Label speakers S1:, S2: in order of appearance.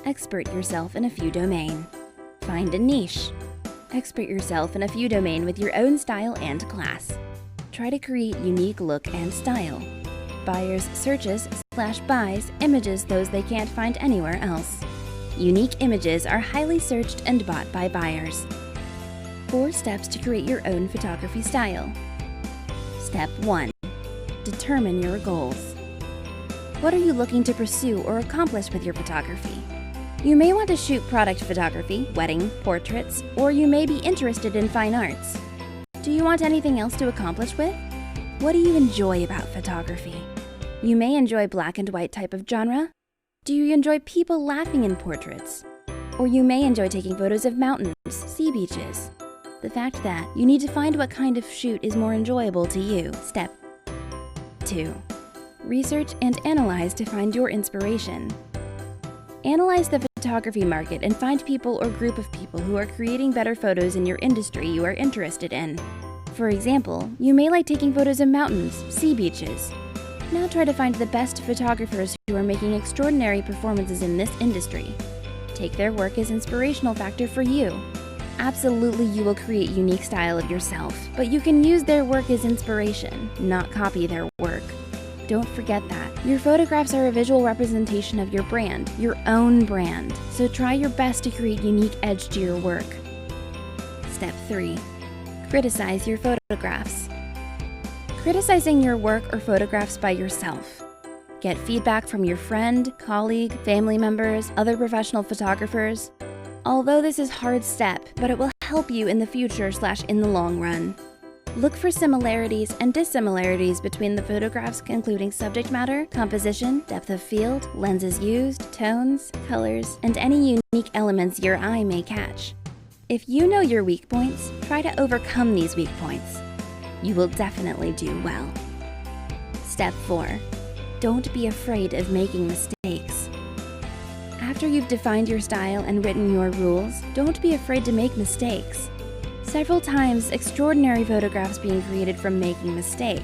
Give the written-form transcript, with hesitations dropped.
S1: Expert yourself in a few domain. Find a niche. Expert yourself in a few domain with your own style and class. Try to create unique look and style. Buyers searches/buys images those they can't find anywhere else. Unique images are highly searched and bought by buyers. 4 steps to create your own photography style. Step 1. Determine your goals. What are you looking to pursue or accomplish with your photography? You may want to shoot product photography, wedding, portraits, or you may be interested in fine arts. Do you want anything else to accomplish with? What do you enjoy about photography? You may enjoy black and white type of genre. Do you enjoy people laughing in portraits? Or you may enjoy taking photos of mountains, sea beaches. The fact that you need to find what kind of shoot is more enjoyable to you. Step 2. Research and analyze to find your inspiration. Analyze the photography market and find people or group of people who are creating better photos in your industry you are interested in. For example, you may like taking photos of mountains, sea beaches. Now try to find the best photographers who are making extraordinary performances in this industry. Take their work as inspirational factor for you. Absolutely, you will create unique style of yourself, but you can use their work as inspiration, not copy their work. Don't forget that. Your photographs are a visual representation of your brand, your own brand, so try your best to create unique edge to your work. Step 3. Criticize your photographs. Criticizing your work or photographs by yourself. Get feedback from your friend, colleague, family members, other professional photographers. Although this is a hard step, but it will help you in the future/in the long run. Look for similarities and dissimilarities between the photographs, including subject matter, composition, depth of field, lenses used, tones, colors, and any unique elements your eye may catch. If you know your weak points, try to overcome these weak points. You will definitely do well. Step 4. Don't be afraid of making mistakes. After you've defined your style and written your rules, don't be afraid to make mistakes. Several times, extraordinary photographs being created from making mistakes.